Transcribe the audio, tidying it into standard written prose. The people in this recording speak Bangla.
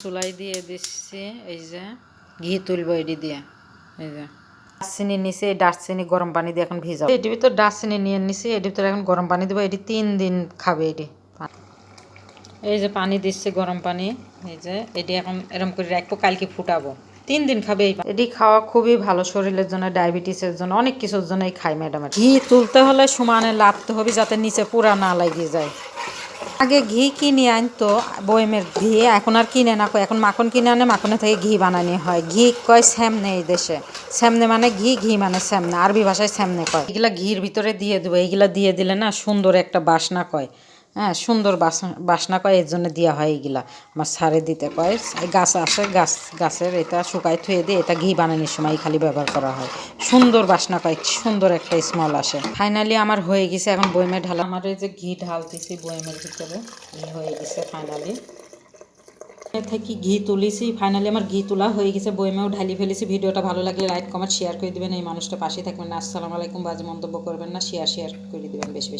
চুলাই দিয়ে দিচ্ছি এই যে ঘি তুলবো এটি দিয়ে এই যে দারচিনি নিচে এই দারচিনি গরম পানি দিয়ে এখন ভিজাবো এটির ভিতর দারচিনি নিয়ে নিছি এটির ভিতরে এখন গরম পানি দেবো এটি 3 দিন খাবে এটি এই যে পানি দিচ্ছি গরম পানি এই যে এটি এখন এরকম করে রাখবো কালকে ফুটাবো 3 দিন খাবে এটি খাওয়া খুবই ভালো শরীরের জন্য ডায়াবেটিসের জন্য অনেক কিছুর জন্যই খাই ম্যাডাম ঘি তুলতে হলে সমানে লাড়তে হবে যাতে নিচে পুরা না লাগিয়ে যায় আগে ঘি কিনে আনতো বয়মের ঘি এখন আর কিনে না কয় এখন মাখন কিনে আনে মাখনে থেকে ঘি বানানি হয় ঘি কয় স্যামনে এই দেশে স্যামনে মানে ঘি ঘি মানে স্যামনে আরবি ভাষায় স্যামনে কয় এগুলা ঘির ভিতরে দিয়ে দেবো এইগুলা দিয়ে দিলে না সুন্দর একটা বাসনা কয় হ্যাঁ সুন্দর বাসনা কয় এর জন্য দেওয়া হয় এইগুলা আমার সারে দিতে কয় গাছ আসে গাছের এটা শুকায় থুয়ে দিয়ে এটা ঘি বানানোর সময় খালি ব্যবহার করা হয় সুন্দর বাসনা কয় সুন্দর একটা স্মেল আসে ফাইনালি আমার হয়ে গেছে এখন বয়মে ঢালা আমার এই যে ঘি ঢালতেছি বয়মের ভিতরে হয়ে গেছে ফাইনালি থেকে ঘি তুলিছি ফাইনালি আমার ঘি তোলা হয়ে গেছে বয়মেও ঢালি ফেলেছি ভিডিওটা ভালো লাগলে লাইক কমেন্ট শেয়ার করে দিবেন এই মানুষটা পাশে থাকবেন না আসসালামু আলাইকুম বাজে মন্তব্য করবেন না শেয়ার করে দিবেন বেশি বেশি